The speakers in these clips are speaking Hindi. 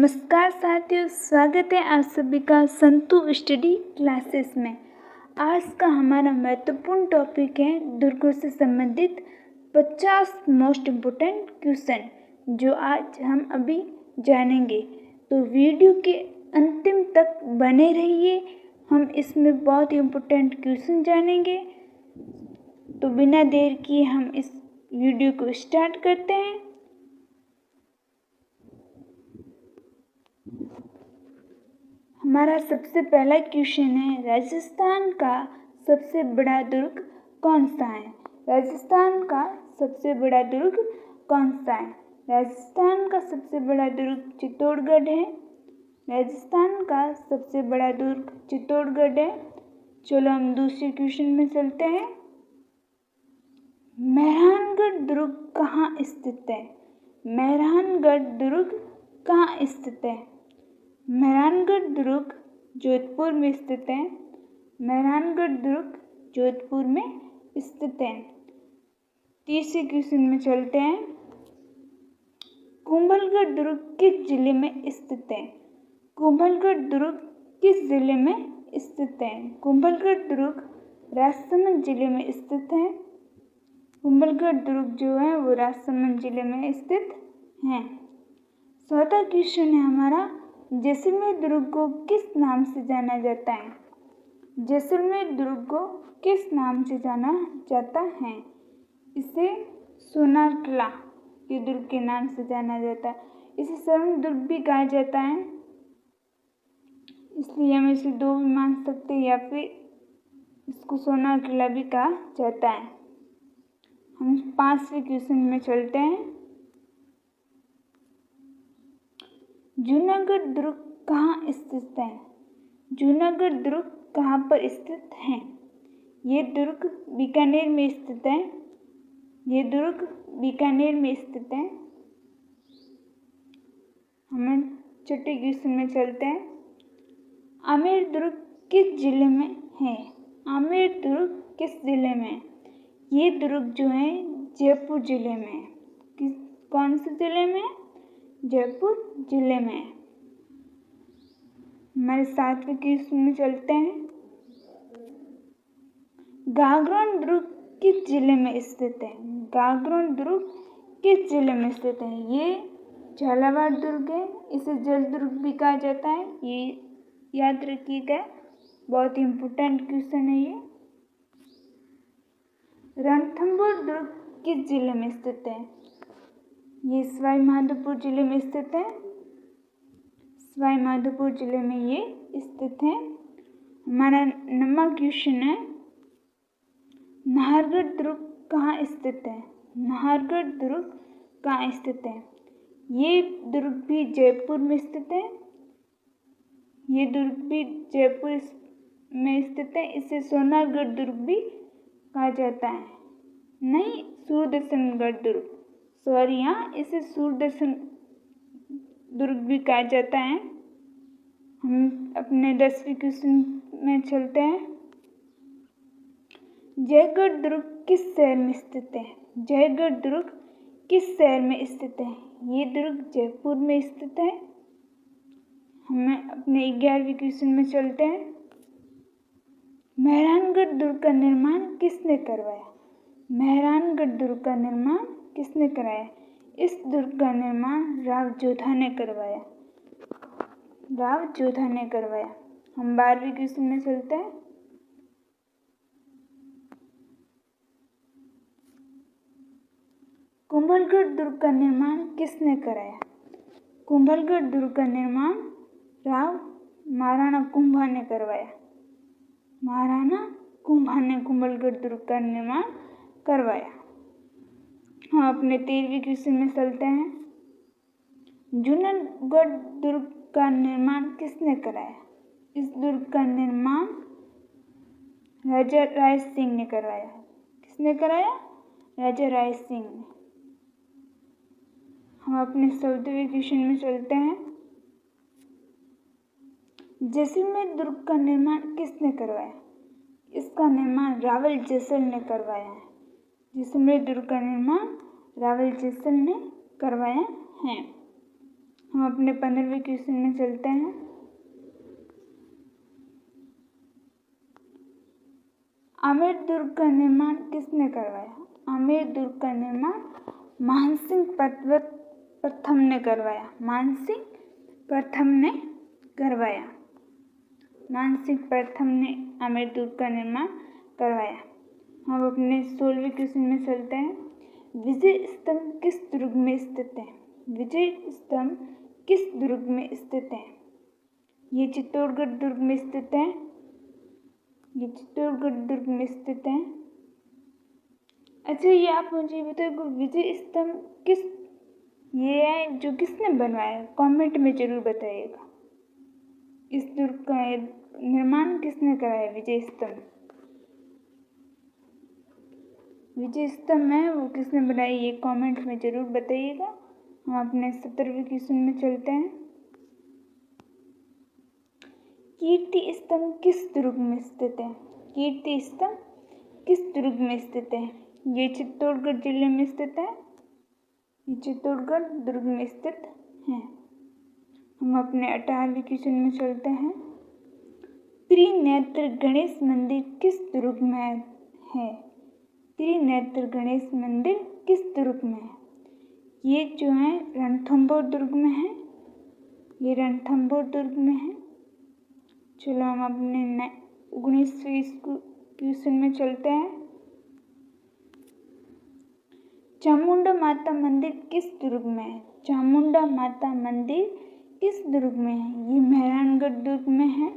नमस्कार साथियों, स्वागत है आप सभी का संतु स्टडी क्लासेस में। आज का हमारा महत्वपूर्ण टॉपिक है दुर्गों से संबंधित 50 मोस्ट इम्पोर्टेंट क्वेश्चन, जो आज हम अभी जानेंगे। तो वीडियो के अंतिम तक बने रहिए, हम इसमें बहुत ही इम्पोर्टेंट क्वेश्चन जानेंगे। तो बिना देर किए हम इस वीडियो को स्टार्ट करते हैं। हमारा सबसे पहला क्वेश्चन है, राजस्थान का सबसे बड़ा दुर्ग कौन सा है? राजस्थान का सबसे बड़ा दुर्ग कौन सा है? राजस्थान का सबसे बड़ा दुर्ग चित्तौड़गढ़ है। राजस्थान का सबसे बड़ा दुर्ग चित्तौड़गढ़ है। चलो हम दूसरे क्वेश्चन में चलते हैं। मेहरानगढ़ दुर्ग कहाँ स्थित है? मेहरानगढ़ दुर्ग कहाँ स्थित है? मेहरानगढ़ दुर्ग जोधपुर में स्थित है। मेहरानगढ़ दुर्ग जोधपुर में स्थित है। तीसरे क्वेश्चन में चलते हैं। कुंभलगढ़ दुर्ग किस जिले में स्थित है? कुंभलगढ़ दुर्ग किस जिले में स्थित है? कुंभलगढ़ दुर्ग राजसमंद जिले में स्थित है। कुंभलगढ़ दुर्ग जो है वो राजसमंद जिले में स्थित है। चौथा क्वेश्चन है हमारा, जैसलमेर दुर्ग को किस नाम से जाना जाता है? जैसलमेर दुर्ग को किस नाम से जाना जाता है? इसे सोनार किला के दुर्ग के नाम से जाना जाता है। इसे स्वर्ण दुर्ग भी कहा जाता है, इसलिए हम इसे दो भी मान सकते हैं, या फिर इसको सोनार किला भी कहा जाता है। हम पांचवें क्वेश्चन में चलते हैं। जूनागढ़ दुर्ग कहाँ स्थित है? जूनागढ़ दुर्ग कहाँ पर स्थित है? ये दुर्ग बीकानेर में स्थित है। ये दुर्ग बीकानेर में स्थित है। हम छठे क्वेश्चन में चलते हैं। आमेर दुर्ग किस जिले में है? आमेर दुर्ग किस जिले में? ये दुर्ग जो है जयपुर जिले में है। कौन से जिले में? जयपुर जिले में। हमारे सातवें क्वेश्चन में चलते हैं। गागरोन दुर्ग किस जिले में स्थित है? गागरोन दुर्ग किस जिले में स्थित है? ये झालावाड़ दुर्ग है। इसे जल दुर्ग भी कहा जाता है। ये याद रखिएगा, बहुत ही इम्पोर्टेंट क्वेश्चन है ये। रणथंभौर दुर्ग किस जिले में स्थित है? ये सवाई माधोपुर जिले में स्थित है। सवाई माधोपुर जिले में ये स्थित है। हमारा 9वां क्वेश्चन है, नाहरगढ़ दुर्ग कहाँ स्थित है? नाहरगढ़ दुर्ग कहाँ स्थित है? ये दुर्ग भी जयपुर में स्थित है। ये दुर्ग भी जयपुर में स्थित है। इसे सोनारगढ़ दुर्ग भी कहा जाता है। नहीं, सूरदर्शनगढ़ दुर्ग, सॉरी, यहाँ इसे सूरदर्शन दुर्ग भी कहा जाता है। हम अपने 10वें क्वेश्चन में चलते हैं। जयगढ़ दुर्ग किस शहर में स्थित है? जयगढ़ दुर्ग किस शहर में स्थित है? ये दुर्ग जयपुर में स्थित है। हमें अपने 11वें क्वेश्चन में चलते हैं। मेहरानगढ़ दुर्ग का निर्माण किसने करवाया? मेहरानगढ़ दुर्ग का निर्माण किसने कराया? इस दुर्ग का निर्माण राव जोधा ने करवाया। राव जोधा ने करवाया। हम 12वें क्वेश्चन में चलते हैं। कुंभलगढ़ दुर्ग का निर्माण किसने कराया? कुंभलगढ़ दुर्ग का निर्माण राव महाराणा कुंभा ने करवाया। महाराणा कुंभा ने कुंभलगढ़ दुर्ग का निर्माण करवाया। हम अपने 13वें क्वेश्चन में चलते हैं। जूनागढ़ दुर्ग का निर्माण किसने कराया? इस दुर्ग का निर्माण राजा राय सिंह ने करवाया। किसने कराया? राजा राय सिंह ने। हम अपने 14वें क्वेश्चन में चलते हैं। जैसलमेर दुर्ग का निर्माण किसने करवाया? इसका निर्माण रावल जैसल ने करवाया है। जैसलमेर दुर्ग का निर्माण रावल जैसल ने करवाया है। हम अपने 15वें क्वेश्चन में चलते हैं। आमेर दुर्ग का निर्माण किसने करवाया? आमेर दुर्ग का निर्माण मानसिंह प्रथम ने करवाया। मानसिंह प्रथम ने करवाया। मानसिंह प्रथम ने आमेर दुर्ग का निर्माण करवाया। हम अपने 16वें क्वेश्चन में चलते हैं। विजय स्तंभ किस दुर्ग में स्थित है? विजय स्तंभ किस दुर्ग में स्थित है? ये चित्तौड़गढ़ दुर्ग में स्थित है। ये चित्तौड़गढ़ दुर्ग में स्थित है। अच्छा, ये आप मुझे बताओ, विजय स्तंभ किस ये है जो किसने बनवाया? कमेंट में जरूर बताइएगा। इस दुर्ग का निर्माण किसने कराया? विजय स्तंभ। विजय स्तंभ है वो किसने बनाई, ये कमेंट में जरूर बताइएगा। हम अपने 17वें क्वेश्चन में चलते हैं। कीर्ति स्तंभ किस दुर्ग में स्थित है? कीर्ति स्तंभ किस दुर्ग में स्थित है? ये चित्तौड़गढ़ जिले में स्थित है। ये चित्तौड़गढ़ दुर्ग में स्थित है। हम अपने 18वें क्वेश्चन में चलते हैं। त्रिनेत्र गणेश मंदिर किस दुर्ग में है? त्रिनेत्र गणेश मंदिर किस दुर्ग में है? ये जो है रणथंभौर दुर्ग में है। ये रणथंभौर दुर्ग में है। चलो हम अपने 19वें क्वेश्चन में चलते हैं। चामुंडा माता मंदिर किस दुर्ग में है? चामुंडा माता मंदिर किस दुर्ग में है? ये मेहरानगढ़ दुर्ग में है।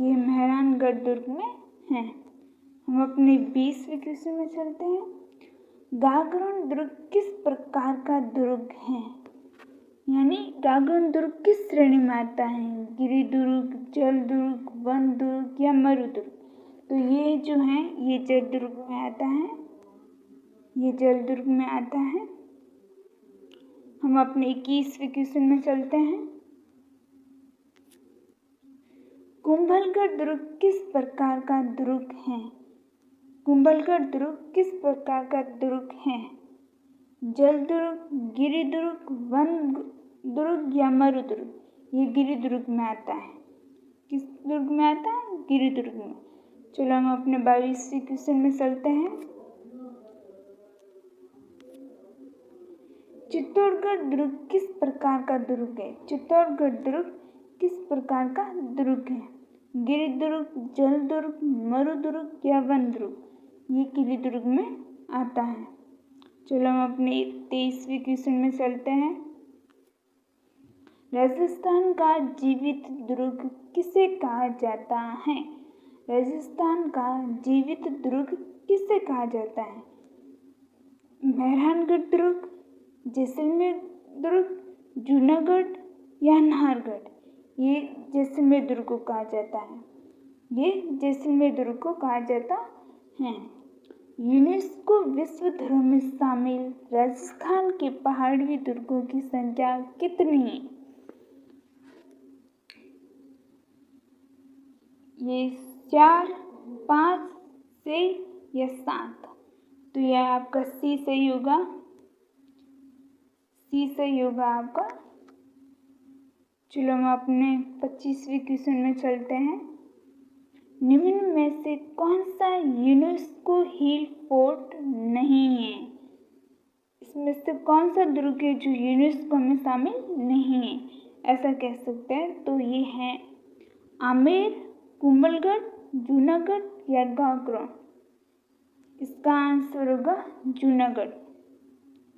ये मेहरानगढ़ दुर्ग में है। हम अपने 20वें क्वेश्चन में चलते हैं। गागरण दुर्ग किस प्रकार का दुर्ग है? यानी गागरण दुर्ग किस श्रेणी में आता है? गिरि दुर्ग, जल दुर्ग, वन दुर्ग या मरु दुर्ग? तो ये जो है ये जल दुर्ग में आता है। ये जल दुर्ग में आता है। हम अपने 21वें क्वेश्चन में चलते हैं। कुंभलगढ़ दुर्ग किस प्रकार का दुर्ग है? कुंभलगढ़ दुर्ग किस प्रकार का दुर्ग है? जल दुर्ग, गिरि दुर्ग, वन दुर्ग या मरु दुर्ग? ये गिरि दुर्ग में आता है। किस दुर्ग में आता है? गिरि दुर्ग में। चलो हम अपने 22वें क्वेश्चन में चलते हैं। चित्तौड़गढ़ दुर्ग किस प्रकार का दुर्ग है? चित्तौड़गढ़ दुर्ग किस प्रकार का दुर्ग है? गिरि दुर्ग, जल दुर्ग, मरु दुर्ग या वन दुर्ग? ये गिरि दुर्ग में आता है। चलो हम अपने 23वें क्वेश्चन में चलते हैं। राजस्थान का जीवित दुर्ग किसे कहा जाता है? राजस्थान का जीवित दुर्ग किसे कहा जाता है? मेहरानगढ़ दुर्ग, जैसलमेर दुर्ग, जूनागढ़ या नाहरगढ़? ये जैसलमेर दुर्ग को कहा जाता है। ये जैसलमेर दुर्ग को कहा जाता है। यूनेस्को विश्व धरोहर में शामिल राजस्थान के पहाड़ी दुर्गों की संख्या कितनी है? ये 4, 5, 6 या 7? तो यह आपका सी सही होगा। सी सही होगा आपका। चलो हम अपने 25वें क्वेश्चन में चलते हैं। निम्न में से कौन सा यूनेस्को हिल फोर्ट नहीं है? इसमें से कौन सा दुर्ग है जो यूनेस्को में शामिल नहीं है? ऐसा कह सकते हैं। तो ये है आमेर, कुंभलगढ़, जूनागढ़ या गागरोन? इसका आंसर होगा जूनागढ़।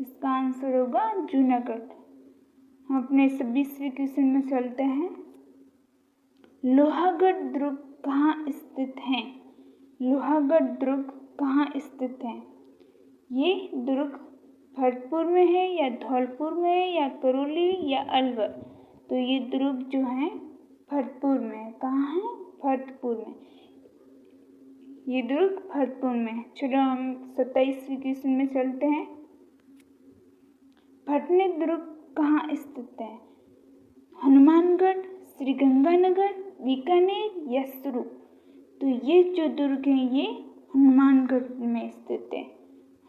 इसका आंसर होगा जूनागढ़। हम अपने 26वें क्वेश्चन में चलते हैं। लोहागढ़ दुर्ग कहाँ स्थित है? लोहागढ़ दुर्ग कहाँ स्थित है? ये दुर्ग भरतपुर में है या धौलपुर में है या करौली या अलवर? तो ये दुर्ग जो है भरतपुर में है। कहाँ है? भरतपुर में। ये दुर्ग भरतपुर में है। चलो हम 27वें क्वेश्चन में चलते हैं। भटनी दुर्ग कहाँ स्थित है? हनुमानगढ़, श्रीगंगानगर, बीकानेर या सुरू? तो ये जो दुर्ग है ये हनुमानगढ़ में स्थित है।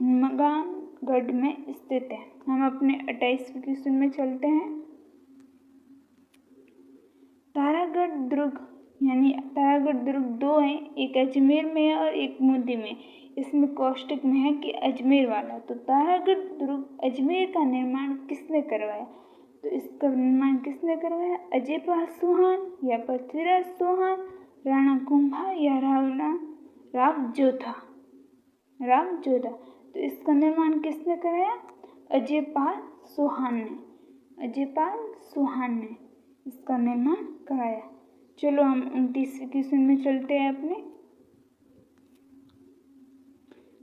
हनुमानगढ़ में स्थित है। हम अपने 28वें क्वेश्चन में चलते हैं। तारागढ़ दुर्ग यानी तारागढ़ दुर्ग दो हैं, एक अजमेर में है और एक मोदी में। इसमें कोष्टक में है कि अजमेर वाला। तो तारागढ़ दुर्ग अजमेर का निर्माण किसने करवाया? तो इसका निर्माण किसने करवाया? अजयपाल चौहान या पृथ्वीराज चौहान, राणा कुंभा या राव जोधा। तो इसका निर्माण किसने कराया? अजयपाल चौहान ने इसका निर्माण कराया। चलो हम 29वें क्वेश्चन में चलते हैं अपने।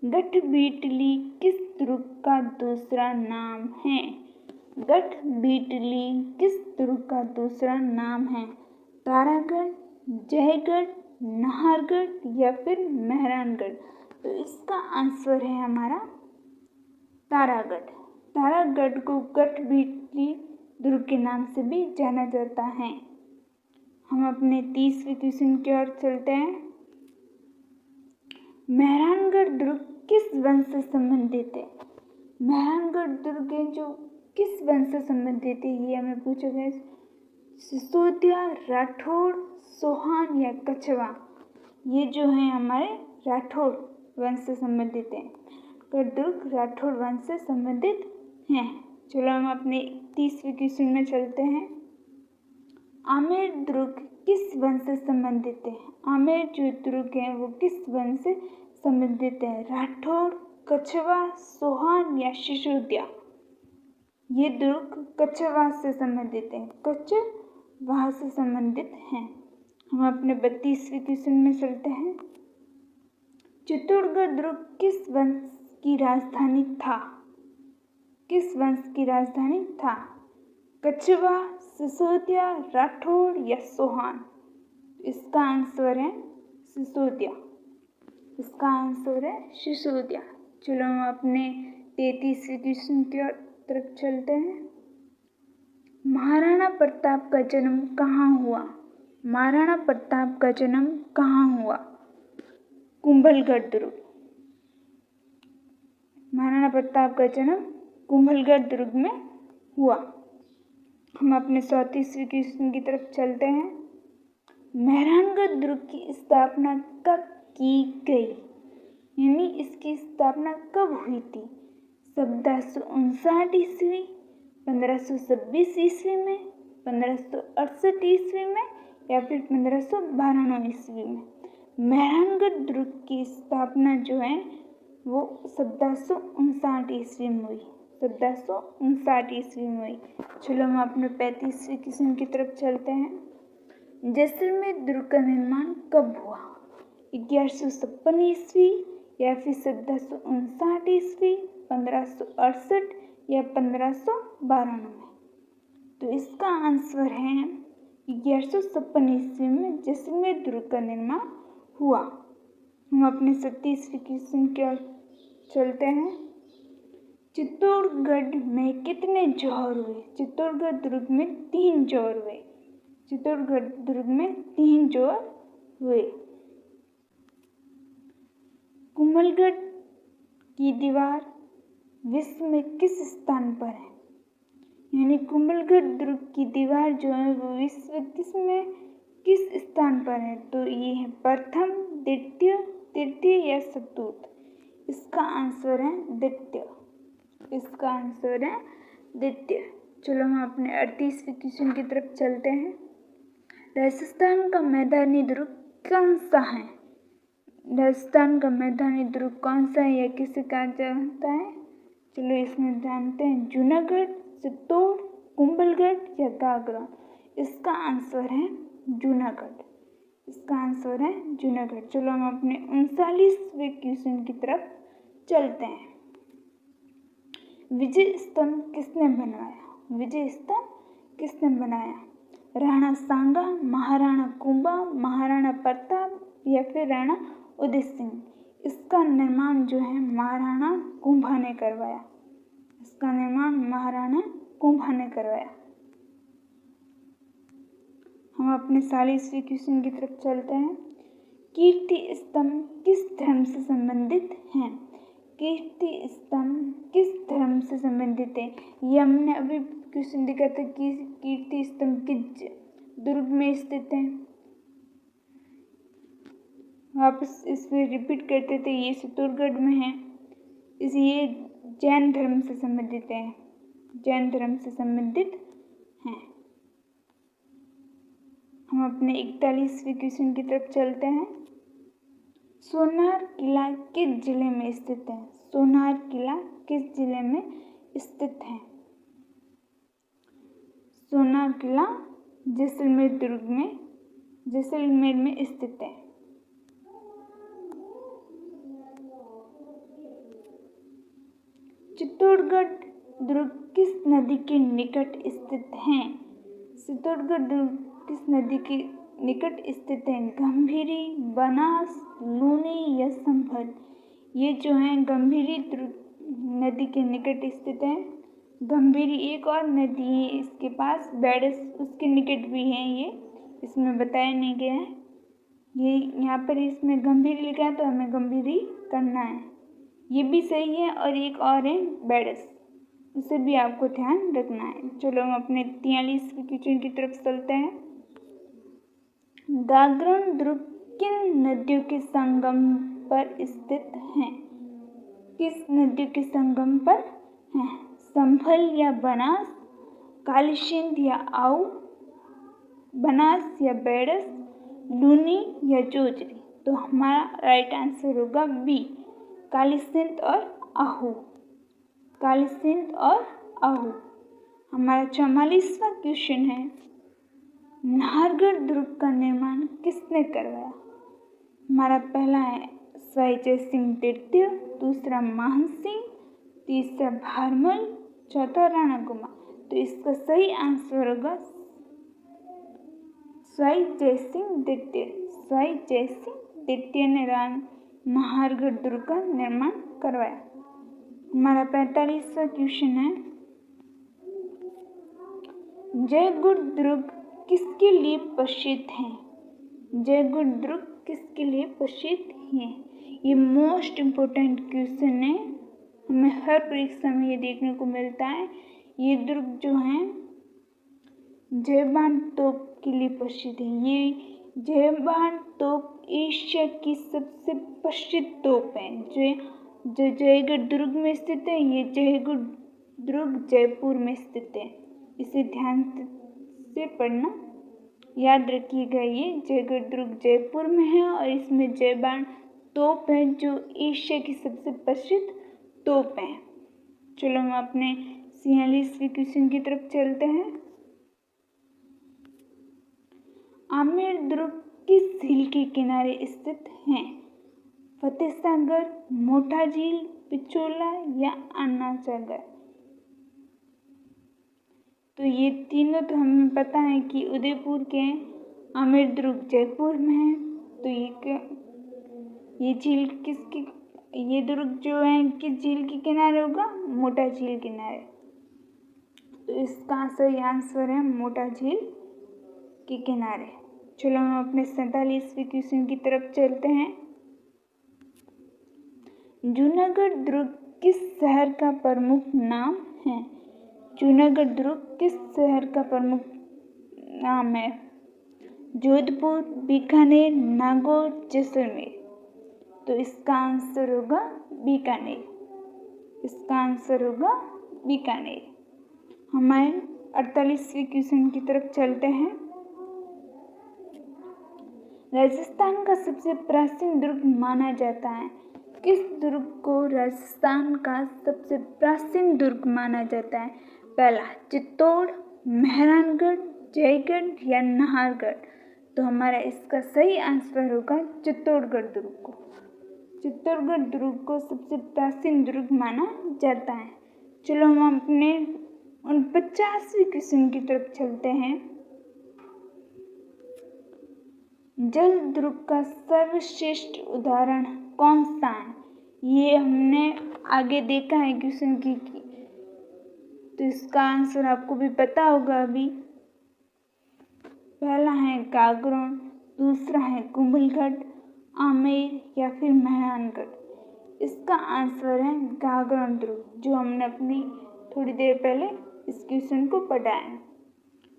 गढ़बीटली किस दुर्ग का दूसरा नाम है? गढ़बीटली किस दुर्ग का दूसरा नाम है? तारागढ़, जयगढ़, नाहरगढ़ या फिर मेहरानगढ़। तो इसका आंसर है हमारा तारागढ़। तारागढ़ को गढ़बीटली दुर्ग के नाम से भी जाना जाता है। हम अपने 30वें क्वेश्चन की ओर चलते हैं। मेहरानगढ़ दुर्ग किस वंश से संबंधित है? मेहरानगढ़ दुर्ग जो किस वंश से संबंधित है ये हमें पूछा गया। सिसोदिया, राठौड़, चौहान या कछवा। ये जो है हमारे राठौड़ वंश से संबंधित है। दुर्ग राठौड़ वंश से संबंधित हैं। चलो हम अपने 30वें क्वेश्चन में चलते हैं। आमेर दुर्ग किस वंश से संबंधित है? आमेर जो दुर्ग है वो किस वंश से संबंधित है? राठौड़, कछवा, चौहान या सिसोदिया। ये दुर्ग कछवा से संबंधित है, कछवाहा से संबंधित हैं। हम अपने 32वें क्वेश्चन में चलते हैं। चित्तौड़गढ़ दुर्ग किस वंश की राजधानी था? किस वंश की राजधानी था? कछवा, सिसोदिया, राठौड़ या चौहान। इसका आंसर है सिसोदिया। चलो हम अपने 33वें क्वेश्चन की तरफ चलते हैं। महाराणा प्रताप का जन्म कहाँ हुआ? महाराणा प्रताप का जन्म कहाँ हुआ? कुंभलगढ़ दुर्ग। महाराणा प्रताप का जन्म कुंभलगढ़ दुर्ग में हुआ। हम अपने 34वें क्वेश्चन की तरफ चलते हैं। मेहरानगढ़ दुर्ग की स्थापना कब की गई? यानी इसकी स्थापना कब हुई थी? 1459 ईस्वी, 1526 ईस्वी में, 1568 ईस्वी में या फिर 1592 ईस्वी में। मेहरानगढ़ दुर्ग की स्थापना जो है वो 1459 ईस्वी में हुई। 1459 ईस्वी में हुई। चलो हम अपने 35वें क्वेश्चन की तरफ चलते हैं। जैसलमेर दुर्ग का निर्माण कब हुआ? 1156 ईस्वी या फिर 1459 ईस्वी, 1568 या 1592 में। तो इसका आंसर है 1156 ईस्वी में जैसलमेर दुर्ग का निर्माण हुआ। हम अपने 37वें क्वेश्चन की ओर चलते हैं। चित्तौड़गढ़ में कितने जौहर हुए? चित्तौड़गढ़ दुर्ग में 3 जौहर हुए। चित्तौड़गढ़ दुर्ग में 3 जौहर हुए। कुंभलगढ़ की दीवार विश्व में किस स्थान पर है? यानी कुंभलगढ़ दुर्ग की दीवार जो है वो विश्व किस स्थान पर है? तो ये है प्रथम, द्वितीय, तृतीय या चतुर्थ। इसका आंसर है द्वितीय। चलो हम अपने 38वें क्वेश्चन की तरफ चलते हैं। राजस्थान का मैदानी दुर्ग कौन सा है? राजस्थान का मैदानी दुर्ग कौन सा है या किसे कहा जाता है? चलो इसमें जानते हैं। जूनागढ़, चित्तौड़, कुंभलगढ़ या गागरा। इसका आंसर है जूनागढ़। चलो हम अपने 39वें क्वेश्चन की तरफ चलते हैं। विजय स्तंभ किसने बनवाया? राणा सांगा, महाराणा कुंभा, महाराणा प्रताप या फिर राणा उदय सिंह। इसका निर्माण जो है महाराणा कुंभा ने करवाया। हम अपने 40वें क्वेश्चन की तरफ चलते हैं। कीर्ति स्तंभ किस धर्म से संबंधित है? ये हमने अभी क्वेश्चन देखा था कि कीर्ति स्तंभ किस दुर्ग में स्थित है। वापस इसमें रिपीट करते थे, ये चित्तौड़गढ़ में है। ये जैन धर्म से संबंधित है, जैन धर्म से संबंधित हैं। हम अपने 41वें क्वेश्चन की तरफ चलते हैं। सोनार किला किस जिले में स्थित है? सोनार किला किस जिले में स्थित है? सोनार किला जैसलमेर में स्थित है। चित्तौड़गढ़ दुर्ग किस नदी के निकट स्थित है? चित्तौड़गढ़ दुर्ग किस नदी के निकट स्थित है? गंभीरी, बनास, लूनी या संभल? ये जो है गंभीरी नदी के निकट स्थित है। गंभीरी एक और नदी है इसके पास, बैडस, उसके निकट भी है। ये इसमें बताया नहीं गया है। ये यहाँ पर इसमें गंभीरी लिखा है तो हमें गंभीरी करना है। ये भी सही है और एक और है बैडस, उसे भी आपको ध्यान रखना है। चलो हम अपने 43वें क्वेश्चन की तरफ चलते हैं। गागरण दुर्ग किन नदियों के संगम पर स्थित है? किस नदियों के संगम पर है? संभल या बनास, कालीसिंध या आऊ, बनास या बैडस, लूनी या जोजरी? तो हमारा राइट आंसर होगा बी, कालीसिंध और आहू। कालीसिंध और आहू। हमारा 44वां क्वेश्चन है, नाहरगढ़ दुर्ग का निर्माण किसने करवाया? हमारा पहला है स्वाई जय सिंह द्वितीय, दूसरा महान सिंह, तीसरा भारमल, चौथा राणा कुमार। तो इसका सही आंसर होगा स्वाई जय सिंह द्वितीय। स्वाई जय सिंह द्वितीय ने नाहरगढ़ दुर्ग का निर्माण करवाया। हमारा 45वां क्वेश्चन है, जयगढ़ दुर्ग किसके लिए प्रसिद्ध है? जयगढ़ दुर्ग किसके लिए प्रसिद्ध है? ये मोस्ट इम्पोर्टेंट क्वेश्चन है, हमें हर परीक्षा में ये देखने को मिलता है। ये दुर्ग जो है जयबान तोप के लिए प्रसिद्ध है। ये जयबान तोप एशिया की सबसे प्रसिद्ध तोप है जो जयगढ़ दुर्ग में स्थित है। ये जयगढ़ दुर्ग जयपुर में स्थित है। इसे ध्यान से पढ़ना, याद रखिएगा। ये जयगढ़ दुर्ग जयपुर में है और इसमें जयबान तोप है जो एशिया की सबसे प्रसिद्ध तोप है। चलो हम अपने 46वें क्वेश्चन की तरफ चलते हैं। आमेर दुर्ग किस झील के किनारे स्थित है? फतेह सागर, मोटा झील, पिछोला या अन्ना सागर? तो ये तीनों तो हमें पता है कि उदयपुर के हैं। आमेर दुर्ग जयपुर में है। तो ये झील किसकी, ये दुर्ग जो है किस झील के किनारे होगा? मोटा झील किनारे। तो इसका सही आंसर है मोटा झील के किनारे। चलो हम अपने 47वें क्वेश्चन की तरफ चलते हैं। जूनागढ़ दुर्ग किस शहर का प्रमुख नाम है? जूनागढ़ दुर्ग किस शहर का प्रमुख नाम है? जोधपुर, बीकानेर, नागौर, जैसलमेर? तो इसका आंसर होगा बीकानेर। इसका आंसर होगा बीकानेर। हमारे 48वें क्वेश्चन की तरफ चलते हैं। राजस्थान का सबसे प्राचीन दुर्ग माना जाता है। किस दुर्ग को राजस्थान का सबसे प्राचीन दुर्ग माना जाता है? पहला चित्तौड़, मेहरानगढ़, जयगढ़ या नाहरगढ़? तो हमारा इसका सही आंसर होगा चित्तौड़गढ़ दुर्ग को। चित्तौड़गढ़ दुर्ग को सबसे प्राचीन दुर्ग माना जाता है। चलो हम अपने 49वें क्वेश्चन की तरफ चलते हैं। जल दुर्ग का सर्वश्रेष्ठ उदाहरण कौन सा है? ये हमने आगे देखा है क्वेश्चन की, तो इसका आंसर आपको भी पता होगा अभी। पहला है गागरोन, दूसरा है कुंभलगढ़, आमेर या फिर मेहरानगढ़? इसका आंसर है गागरोन दुर्ग, जो हमने अपनी थोड़ी देर पहले इस क्वेश्चन को पढ़ा है।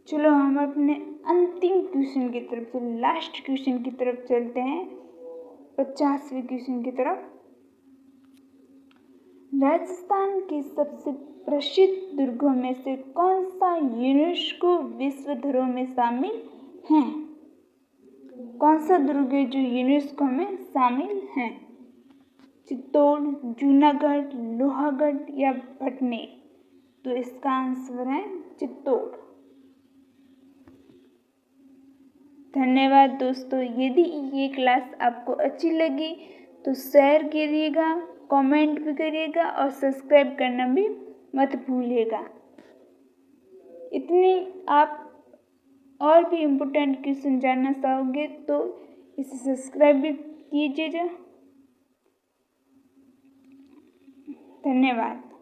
चलो हम अपने अंतिम क्वेश्चन की तरफ से, लास्ट क्वेश्चन की तरफ चलते हैं, 50वें क्वेश्चन की तरफ। राजस्थान के सबसे प्रसिद्ध दुर्गों में से कौन सा यूनेस्को विश्व धरोहर में शामिल है? कौन सा दुर्ग है जो यूनेस्को में शामिल है? चित्तौड़, जूनागढ़, लोहागढ़ या भटनी? तो इसका आंसर है चित्तौड़। धन्यवाद दोस्तों। यदि ये क्लास आपको अच्छी लगी तो शेयर करिएगा, कमेंट भी करिएगा और सब्सक्राइब करना भी मत भूलिएगा। इतनी आप और भी इम्पोर्टेंट क्वेश्चन जानना चाहोगे तो इसे सब्सक्राइब भी कीजिएगा। धन्यवाद।